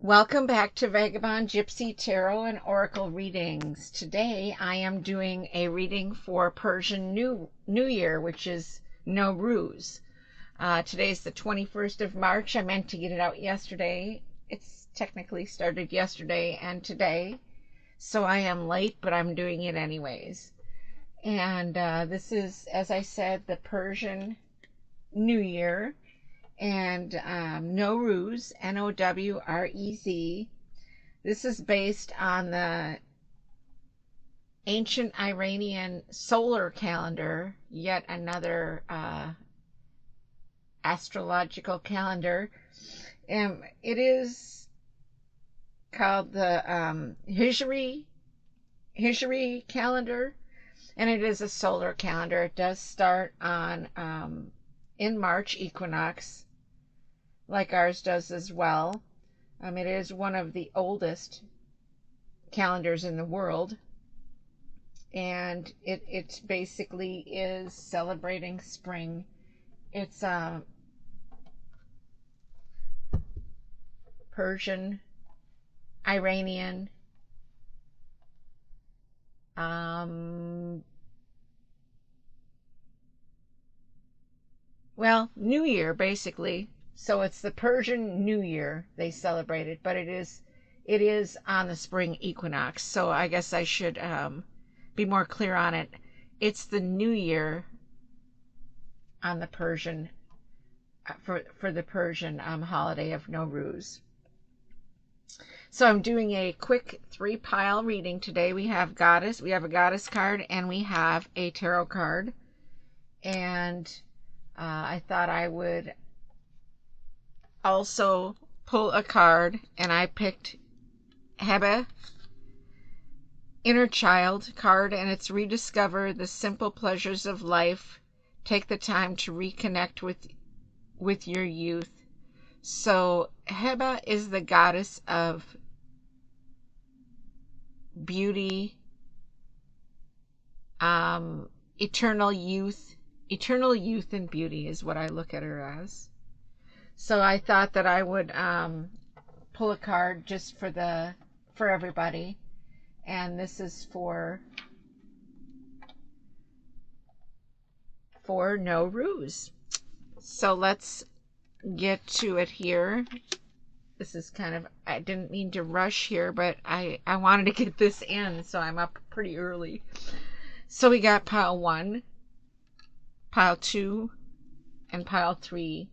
Welcome back to Vagabond, Gypsy, Tarot, and Oracle readings. Today I am doing a reading for Persian New Year, which is Nowruz. Today's the 21st of March. I meant to get it out yesterday. It's technically started yesterday and today, so I am late, but I'm doing it anyways. And this is, as I said, the Persian New Year. And Nowruz, Nowrez. This is based on the ancient Iranian solar calendar, yet another astrological calendar. It is called the Hijri calendar, and it is a solar calendar. It does start on in March equinox, like ours does as well. It is one of the oldest calendars in the world, and it basically is celebrating spring. It's Persian, Iranian, well, New Year basically. So it's the Persian New Year they celebrated, but it is on the spring equinox. So I guess I should be more clear on it. It's the New Year on the Persian for the Persian holiday of Nowruz. So I'm doing a quick 3-pile reading today. We have a goddess card, and we have a tarot card. And I thought I would also pull a card, and I picked Hebe, Inner Child card, and it's rediscover the simple pleasures of life. Take the time to reconnect with your youth. So Hebe is the goddess of beauty, eternal youth and beauty is what I look at her as. So I thought that I would pull a card just for everybody, and this is for Nowruz. So let's get to it here. This is I didn't mean to rush here, but I wanted to get this in, so I'm up pretty early. So we got pile 1, pile 2, and pile 3.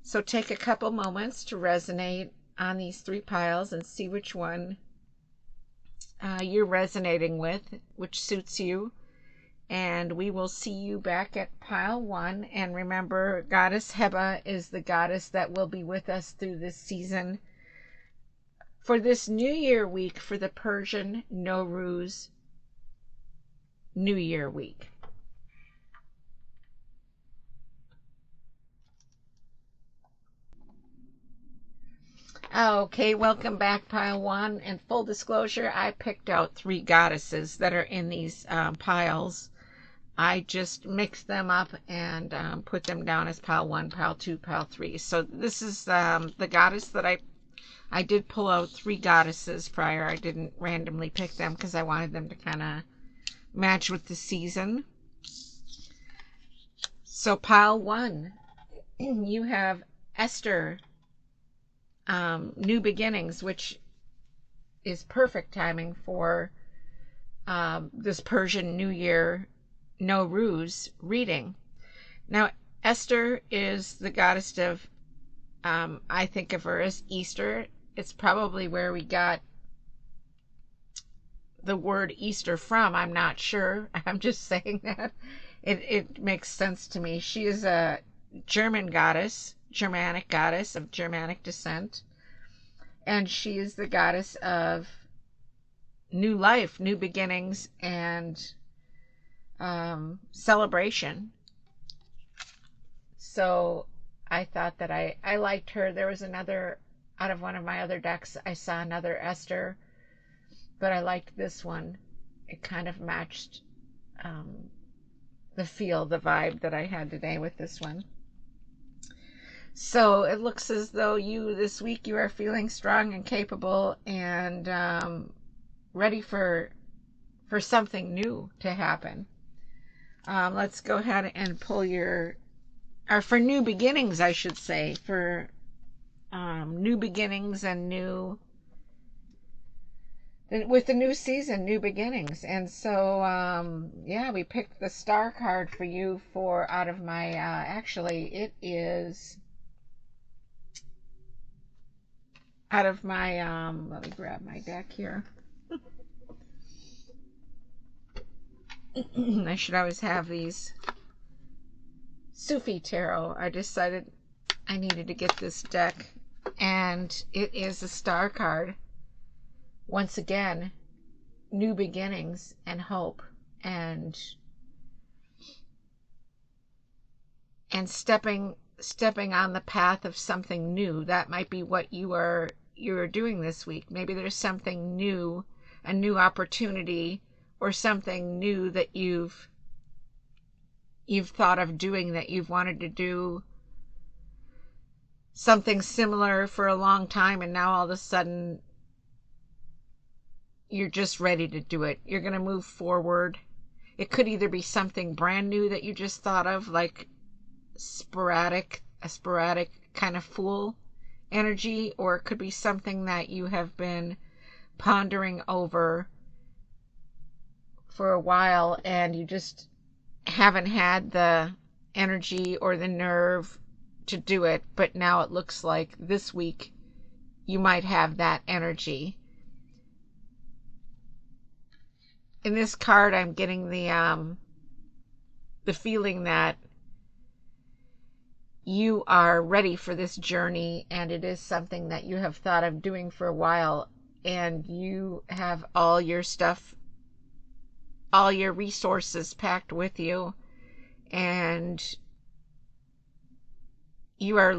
So take a couple moments to resonate on these 3 piles and see which one you're resonating with, which suits you. And we will see you back at pile 1. And remember, Goddess Hebe is the goddess that will be with us through this season for this New Year week, for the Persian Nowruz New Year week. Okay, welcome back, pile 1. And full disclosure, I picked out 3 goddesses that are in these piles. I just mixed them up and put them down as pile 1, pile 2, pile 3. So this is the goddess that I did pull out 3 goddesses prior. I didn't randomly pick them because I wanted them to kind of match with the season. So pile 1, you have Esther, New Beginnings, which is perfect timing for this Persian New Year Nowruz reading. Now, Esther is the goddess of, I think of her as Easter. It's probably where we got the word Easter from. I'm not sure. I'm just saying that. It makes sense to me. She is a Germanic goddess of Germanic descent. And she is the goddess of new life, new beginnings, and celebration. So I thought that I liked her. There was another, out of one of my other decks, I saw another Esther, but I liked this one. It kind of matched the feel, the vibe that I had today with this one. So it looks as though this week you are feeling strong and capable and ready for something new to happen. Let's go ahead and pull or for new beginnings, I should say, for new beginnings and with the new season, new beginnings. And so, yeah, we picked the star card for you for out of my, actually, it is out of my, let me grab my deck here. I should always have these Sufi Tarot. I decided I needed to get this deck, and it is a star card. Once again, new beginnings and hope and stepping on the path of something new. That might be what you're doing this week. Maybe there's something new, a new opportunity, or something new that you've thought of doing, that you've wanted to do something similar for a long time, and now all of a sudden you're just ready to do it. You're going to move forward. It could either be something brand new that you just thought of, like a sporadic kind of fool energy, or it could be something that you have been pondering over for a while and you just haven't had the energy or the nerve to do it, but now it looks like this week you might have that energy. In this card, I'm getting the feeling that you are ready for this journey, and it is something that you have thought of doing for a while, and you have all your stuff, all your resources packed with you, and you are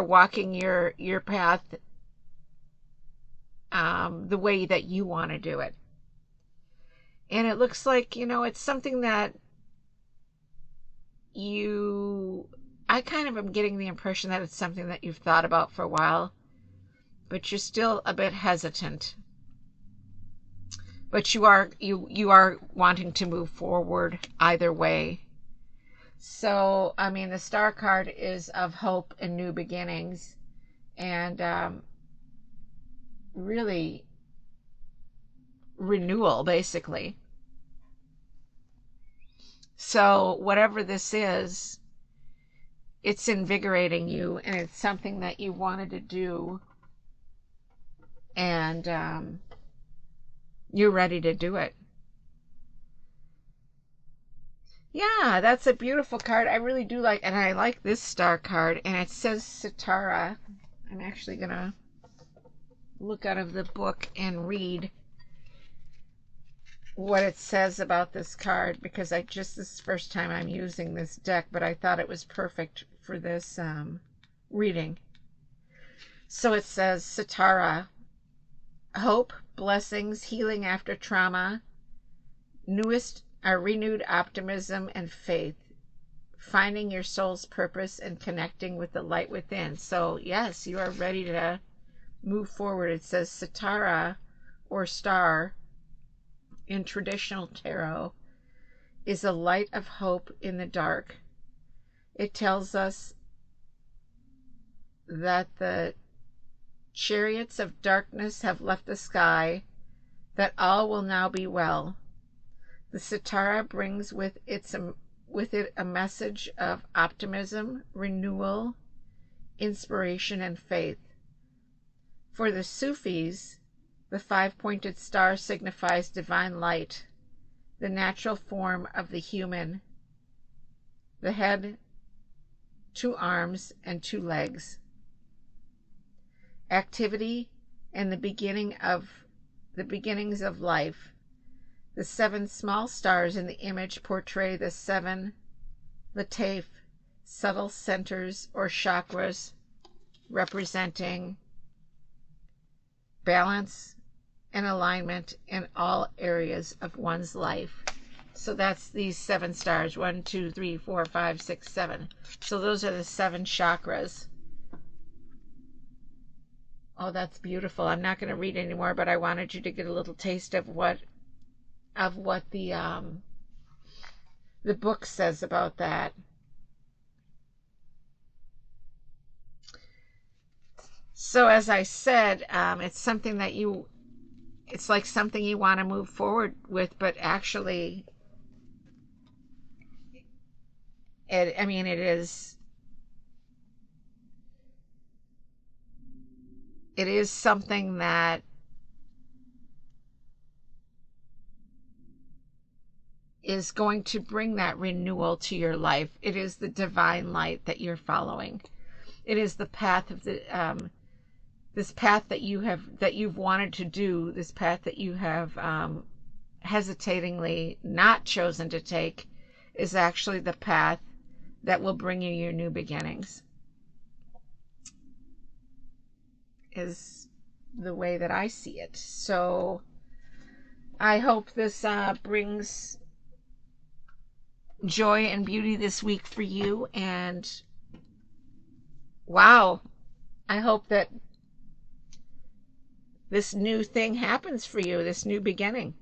walking your path the way that you want to do it. And it looks like, it's something that I kind of am getting the impression that it's something that you've thought about for a while, but you're still a bit hesitant. But you are wanting to move forward either way. So, I mean, the star card is of hope and new beginnings, and really renewal, basically. So whatever this is, it's invigorating you, and it's something that you wanted to do, and you're ready to do it. Yeah, that's a beautiful card. I really do like, and I like this star card, and it says Sitara. I'm actually going to look out of the book and read what it says about this card, because this is the first time I'm using this deck, but I thought it was perfect for this reading. So it says Sitara, hope, blessings, healing after trauma, renewed optimism and faith, finding your soul's purpose and connecting with the light within. So yes, you are ready to move forward. It says Sitara, or star, in traditional tarot, is a light of hope in the dark. It tells us that the chariots of darkness have left the sky, that all will now be well. The Sitara brings with it a message of optimism, renewal, inspiration, and faith. For the Sufis, the five-pointed star signifies divine light, the natural form of the human, the head, 2 arms, and 2 legs. Activity and the beginnings of life. The 7 small stars in the image portray the 7 lataf, subtle centers or chakras, representing balance and alignment in all areas of one's life. So that's these 7 stars. 1, 2, 3, 4, 5, 6, 7. So those are the 7 chakras. Oh, that's beautiful. I'm not going to read anymore, but I wanted you to get a little taste of what the book says about that. So as I said, it's something that it's like something you want to move forward with, but actually, it is something that is going to bring that renewal to your life. It is the divine light that you're following. It is the path of this path that you've wanted to do, this path that you have hesitatingly not chosen to take, is actually the path that will bring you your new beginnings, is the way that I see it. So I hope this brings joy and beauty this week for you. And wow, I hope that this new thing happens for you, this new beginning.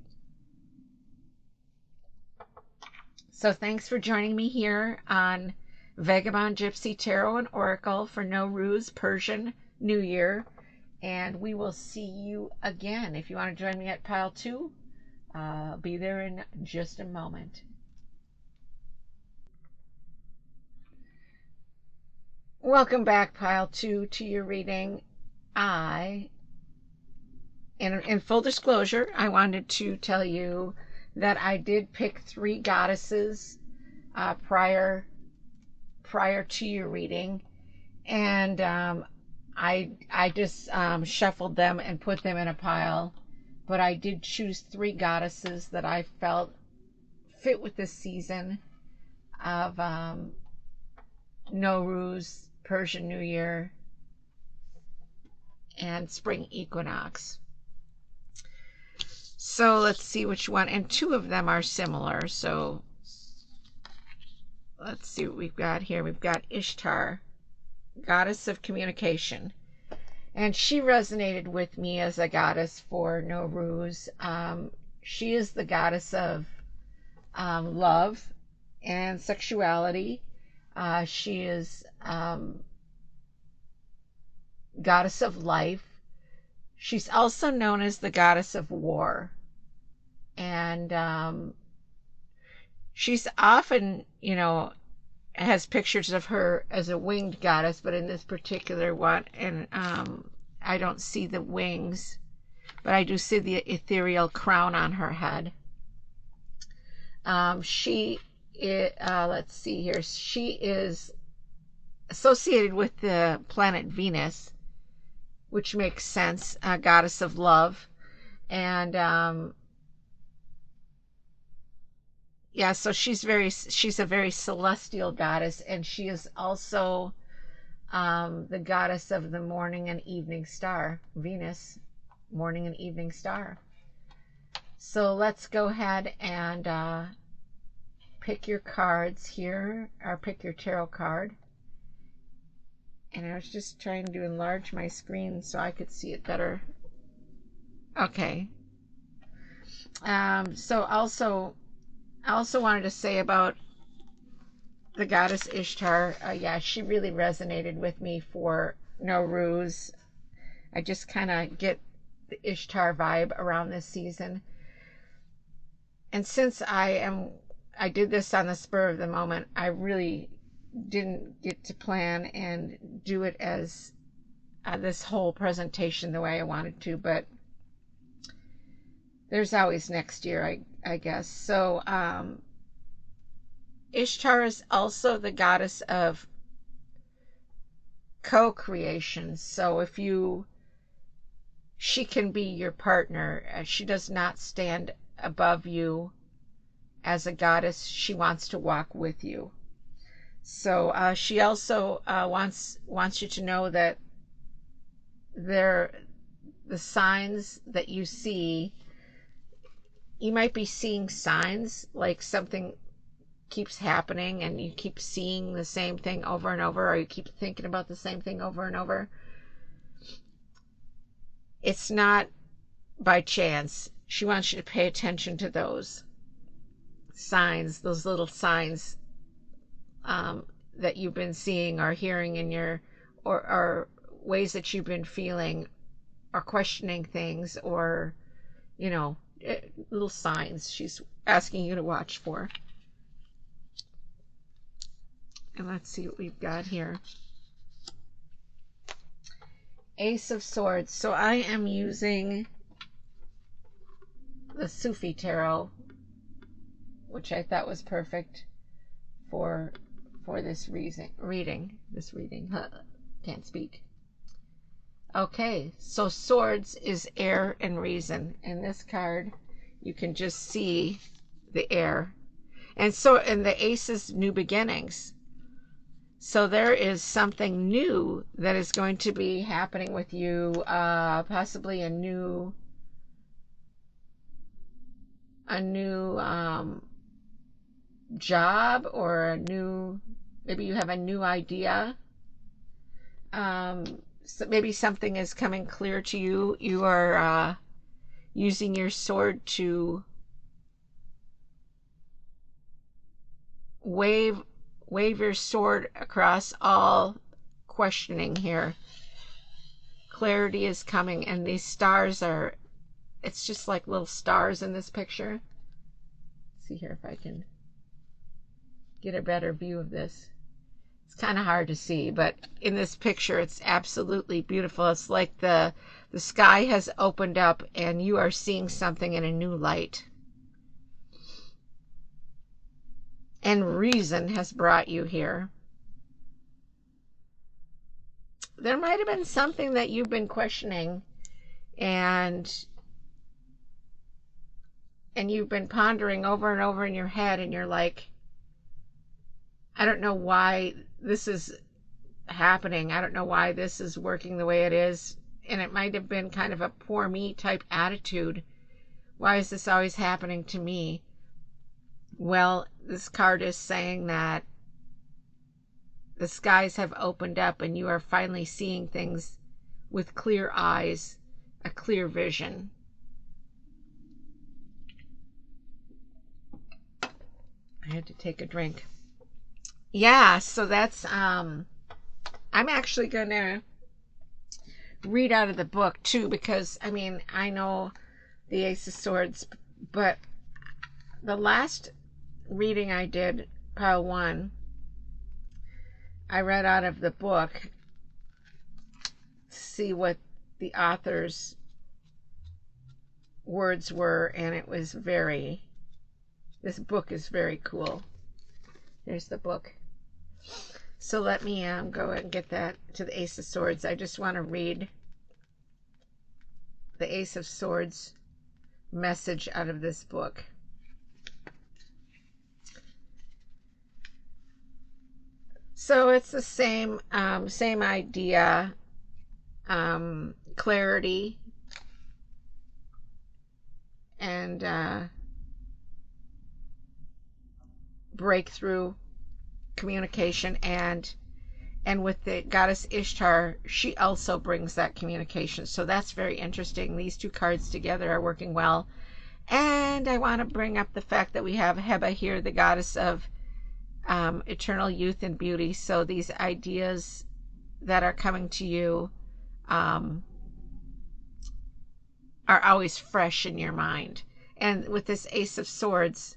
So thanks for joining me here on Vagabond, Gypsy, Tarot, and Oracle for Nowruz, Persian New Year. And we will see you again. If you want to join me at pile 2, I'll be there in just a moment. Welcome back, pile 2, to your reading. In full disclosure, I wanted to tell you that I did pick 3 goddesses prior to your reading, and I just shuffled them and put them in a pile. But I did choose 3 goddesses that I felt fit with this season of Nowruz, Persian New Year, and spring equinox. So let's see which one, and 2 of them are similar. So let's see what we've got here. We've got Ishtar, goddess of communication, and she resonated with me as a goddess for Nowruz. She is the goddess of love and sexuality. She is goddess of life. She's also known as the goddess of war. And she's often, has pictures of her as a winged goddess, but in this particular one, and I don't see the wings, but I do see the ethereal crown on her head. Let's see here. She is associated with the planet Venus, which makes sense, goddess of love. And yeah, so she's a very celestial goddess, and she is also the goddess of the morning and evening star, Venus, morning and evening star. So let's go ahead and pick your cards here, or pick your tarot card. And I was just trying to enlarge my screen so I could see it better. Okay. So I also wanted to say about the goddess Ishtar. Yeah, she really resonated with me for Nowruz. I just kind of get the Ishtar vibe around this season. And since I did this on the spur of the moment, I really didn't get to plan and do it as this whole presentation the way I wanted to, but there's always next year, I guess. So Ishtar is also the goddess of co-creation. So she can be your partner. She does not stand above you as a goddess. She wants to walk with you. So she also wants you to know that the signs that you see you might be seeing signs, like something keeps happening and you keep seeing the same thing over and over, or you keep thinking about the same thing over and over. It's not by chance. She wants you to pay attention to those signs, those little signs that you've been seeing or hearing in your, or ways that you've been feeling or questioning things, or, you know, little signs she's asking you to watch for. And let's see what we've got here. Ace of Swords. So I am using the Sufi Tarot, which I thought was perfect for this reading. Can't speak. Okay, so Swords is air and reason. In this card, you can just see the air. And the Ace is new beginnings. So there is something new that is going to be happening with you, possibly a new job, or maybe you have a new idea. So maybe something is coming clear to you. You are using your sword to wave your sword across all questioning here. Clarity is coming, and these stars are, it's just like little stars in this picture. Let's see here if I can get a better view of this. It's kind of hard to see, but in this picture it's absolutely beautiful. It's like the sky has opened up and you are seeing something in a new light. And reason has brought you here. There might have been something that you've been questioning, and you've been pondering over and over in your head, and you're like, I don't know why this is happening. I don't know why this is working the way it is. And it might have been kind of a poor me type attitude. Why is this always happening to me? Well, this card is saying that the skies have opened up and you are finally seeing things with clear eyes, a clear vision. I had to take a drink. Yeah, so that's, I'm actually going to read out of the book too, because, I mean, I know the Ace of Swords, but the last reading I did, pile 1, I read out of the book to see what the author's words were, and it was this book is very cool. There's the book. So let me go and get that to the Ace of Swords. I just want to read the Ace of Swords message out of this book. So it's the same idea, clarity and breakthrough, communication, and with the goddess Ishtar, she also brings that communication. So that's very interesting. These two cards together are working well. And I want to bring up the fact that we have Heba here, the goddess of eternal youth and beauty. So these ideas that are coming to you are always fresh in your mind. And with this Ace of Swords,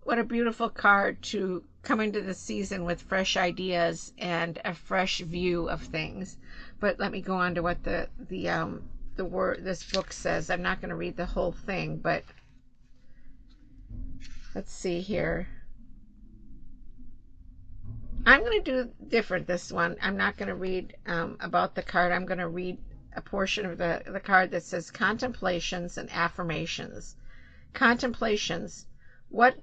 what a beautiful card to come into the season with fresh ideas and a fresh view of things. But let me go on to what the word this book says. I'm not going to read the whole thing, but let's see here. I'm going to do different this one. I'm not going to read about the card. I'm going to read a portion of the card that says contemplations and affirmations. Contemplations. What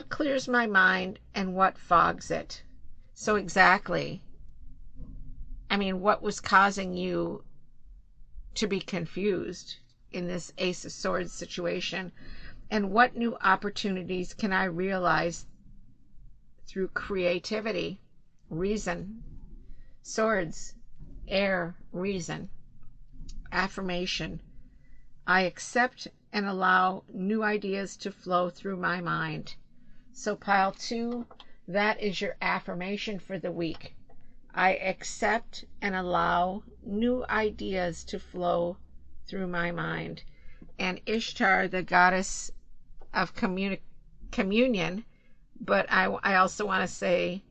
clears my mind and what fogs it? So exactly. I mean, what was causing you to be confused? in this Ace of Swords situation? And what new opportunities can I realize through creativity? Reason. Swords, air, reason. Affirmation. I accept and allow new ideas to flow through my mind. So pile 2, that is your affirmation for the week. I accept and allow new ideas to flow through my mind. And Ishtar, the goddess of communion, but I also want to say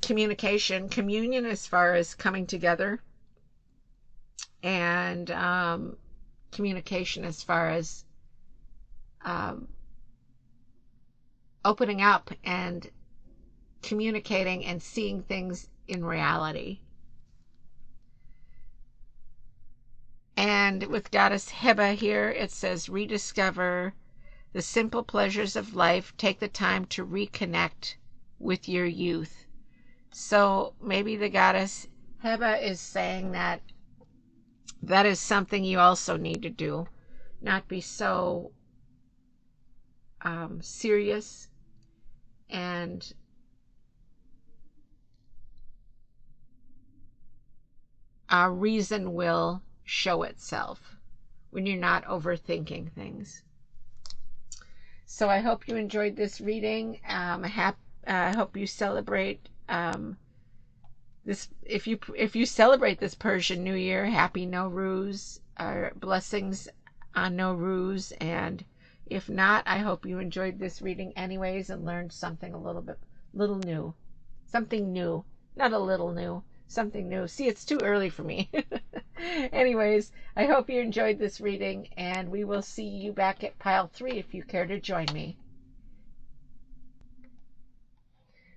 communion as far as coming together, and communication as far as opening up and communicating and seeing things in reality. And with Goddess Heba here, it says, rediscover the simple pleasures of life. Take the time to reconnect with your youth. So maybe the Goddess Heba is saying that that is something you also need to do. Not be so serious, and our reason will show itself when you're not overthinking things. So I hope you enjoyed this reading. I hope you celebrate this. If you celebrate this Persian New Year, happy Nowruz, or blessings on Nowruz. And if not, I hope you enjoyed this reading anyways and learned something little new, something new, not a little new, something new. See, it's too early for me. Anyways, I hope you enjoyed this reading, and we will see you back at pile 3 if you care to join me.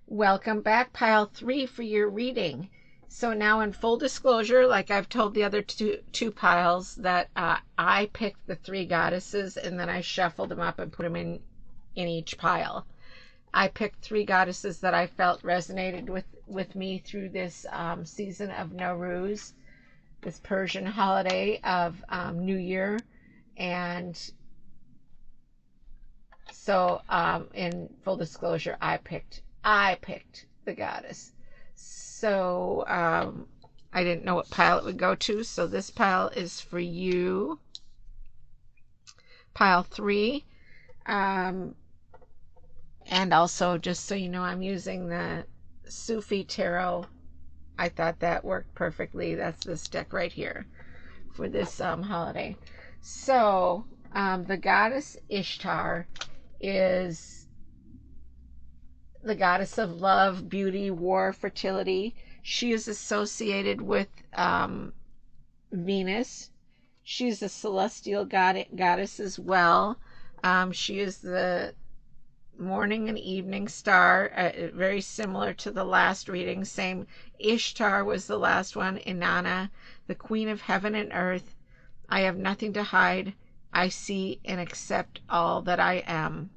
Welcome back, pile 3, for your reading. So now, in full disclosure, like I've told the other two piles, that I picked the 3 goddesses and then I shuffled them up and put them in each pile. I picked 3 goddesses that I felt resonated with me through this season of Nowruz, this Persian holiday of New Year. And so in full disclosure, I picked the goddess. So I didn't know what pile it would go to, so this pile is for you. Pile 3. And also, just so you know, I'm using the Sufi Tarot. I thought that worked perfectly. That's this deck right here for this holiday. So the goddess Ishtar is the goddess of love, beauty, war, fertility. She is associated with Venus. She's a celestial goddess as well. She is the morning and evening star, very similar to the last reading. Same. Ishtar was the last one. Inanna, the queen of heaven and earth. I have nothing to hide. I see and accept all that I am.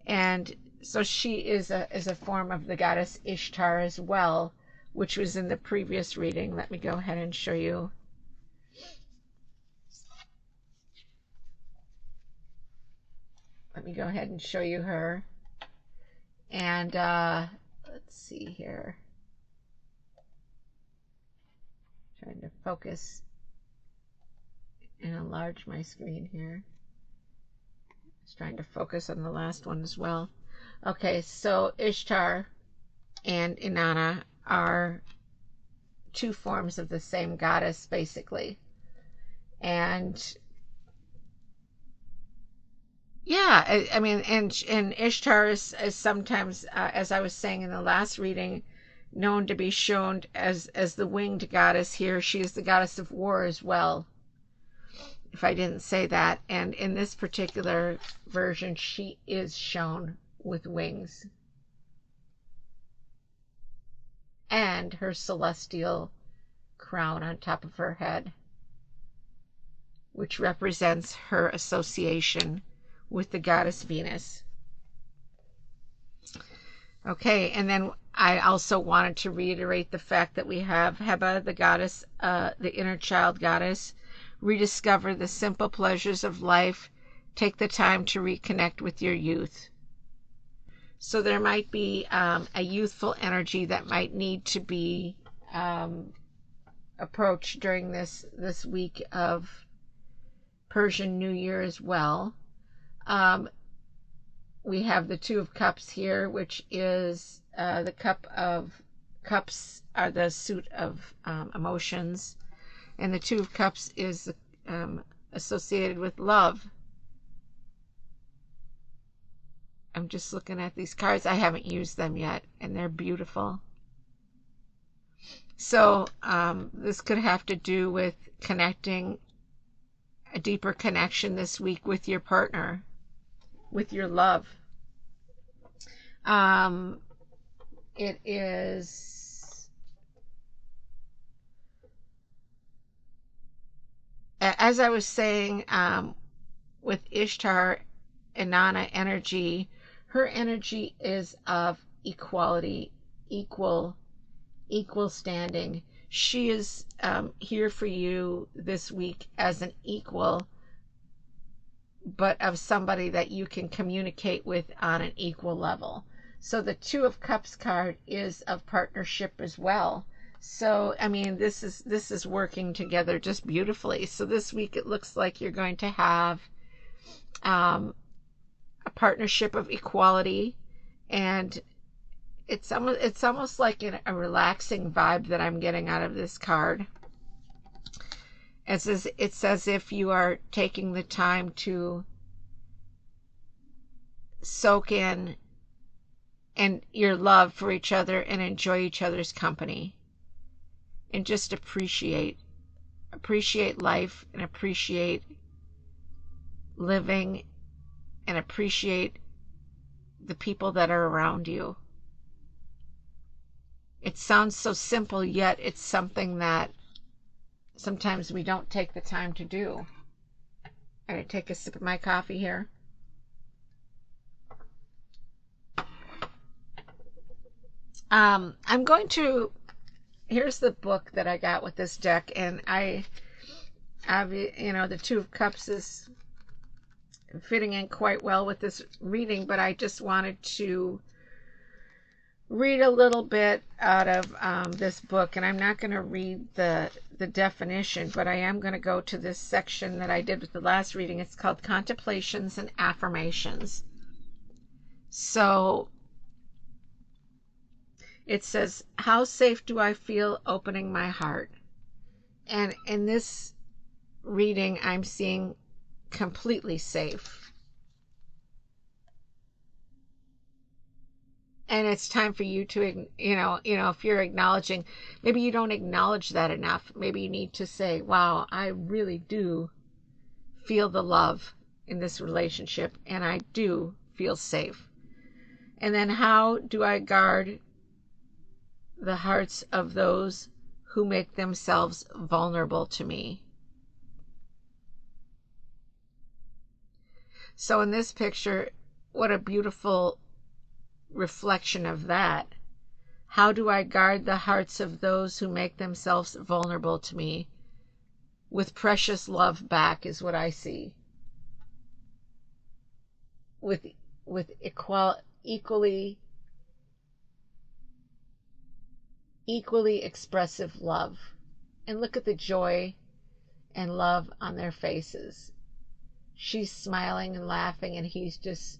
And so she is a form of the goddess Ishtar as well, which was in the previous reading. Let me go ahead and show you. Let me go ahead and show you her. And let's see here. Trying to focus and enlarge my screen here. Just trying to focus on the last one as well. Okay, so Ishtar and Inanna are 2 forms of the same goddess, basically. And yeah, I mean, and Ishtar is sometimes, as I was saying in the last reading, known to be shown as the winged goddess here. She is the goddess of war as well, if I didn't say that. And in this particular version, she is shown with wings and her celestial crown on top of her head, which represents her association with the goddess Venus. Okay, and then I also wanted to reiterate the fact that we have Heba, the goddess, the inner child goddess, rediscover the simple pleasures of life. Take the time to reconnect with your youth. So there might be a youthful energy that might need to be approached during this week of Persian New Year as well. We have the Two of Cups here, which is the Cup of Cups are the suit of emotions, and the Two of Cups is associated with love. I'm just looking at these cards. I haven't used them yet, and they're beautiful. So this could have to do with connecting, a deeper connection this week with your partner, with your love. It is, as I was saying, with Ishtar and Nana energy, her energy is of equality, equal standing. She is here for you this week as an equal, but of somebody that you can communicate with on an equal level. So the Two of Cups card is of partnership as well. So, I mean, this is working together just beautifully. So this week it looks like you're going to have a partnership of equality, and it's almost like a relaxing vibe that I'm getting out of this card. It's as if you are taking the time to soak in and your love for each other and enjoy each other's company, and just appreciate life, and appreciate living, and appreciate the people that are around you. It sounds so simple, yet it's something that sometimes we don't take the time to do. I'm going to take a sip of my coffee here. I'm going to, here's the book that I got with this deck, and I the Two of Cups is fitting in quite well with this reading, but I just wanted to read a little bit out of this book, and I'm not going to read the definition, but I am going to go to this section that I did with the last reading. It's called Contemplations and Affirmations. So it says, how safe do I feel opening my heart? And in this reading, I'm seeing completely safe. And it's time for you to, if you're acknowledging, maybe you don't acknowledge that enough. Maybe you need to say, wow, I really do feel the love in this relationship, and I do feel safe. And then, how do I guard the hearts of those who make themselves vulnerable to me? So in this picture, what a beautiful reflection of that. How do I guard the hearts of those who make themselves vulnerable to me with precious love back, is what I see. With equally expressive love. And look at the joy and love on their faces. She's smiling and laughing, and he's just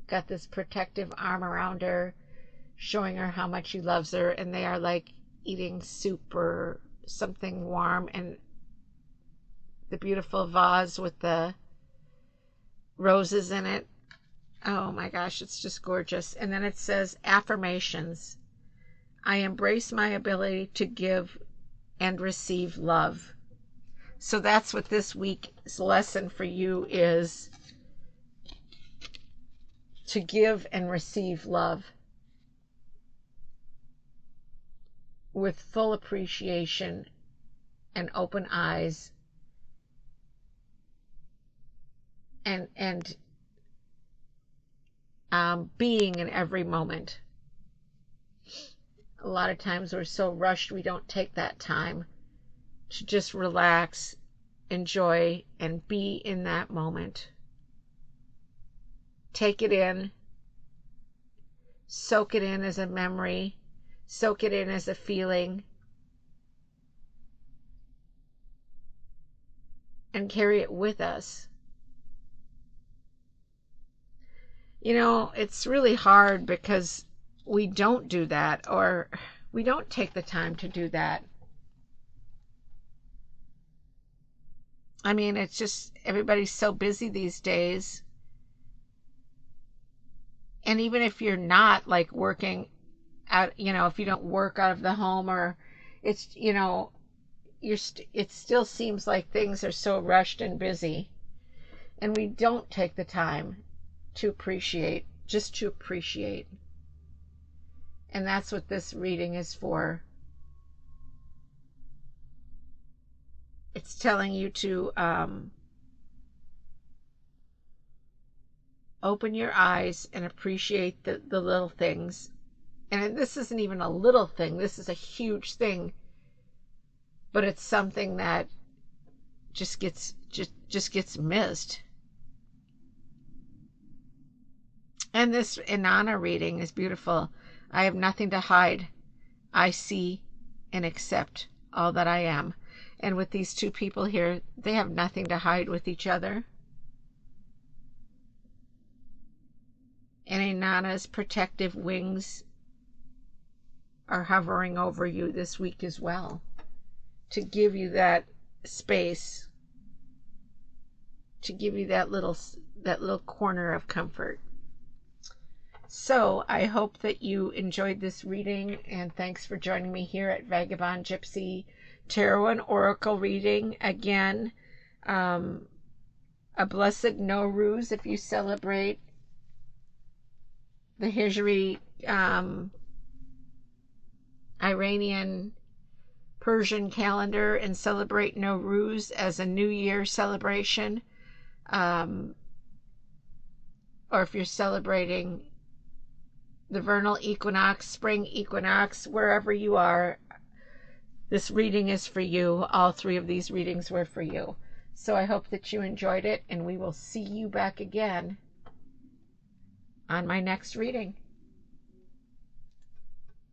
got this protective arm around her, showing her how much he loves her, and they are like eating soup or something warm, and the beautiful vase with the roses in it. Oh my gosh, it's just gorgeous. And then it says affirmations. I embrace my ability to give and receive love. So that's what this week's lesson for you is, to give and receive love with full appreciation and open eyes, and being in every moment. A lot of times we're so rushed, we don't take that time to just relax, enjoy, and be in that moment. Take it in, soak it in as a memory, soak it in as a feeling, and carry it with us. You know, it's really hard because we don't do that, or we don't take the time to do that. I mean, it's just everybody's so busy these days. And even if you're not like working out, you know, if you don't work out of the home, or it's, you know, it still seems like things are so rushed and busy. And we don't take the time to appreciate, just to appreciate. And that's what this reading is for. It's telling you to open your eyes and appreciate the little things. And this isn't even a little thing. This is a huge thing. But it's something that just gets missed. And this Inanna reading is beautiful. I have nothing to hide. I see and accept all that I am. And with these two people here, they have nothing to hide with each other. And Inanna's protective wings are hovering over you this week as well, to give you that space, to give you that little corner of comfort. So I hope that you enjoyed this reading, and thanks for joining me here at Vagabond Gypsy Tarot and Oracle reading. Again, a blessed Nowruz if you celebrate the Hijri Iranian Persian calendar and celebrate Nowruz as a New Year celebration. Or if you're celebrating the vernal equinox, spring equinox, wherever you are, this reading is for you. All three of these readings were for you. So I hope that you enjoyed it, and we will see you back again on my next reading.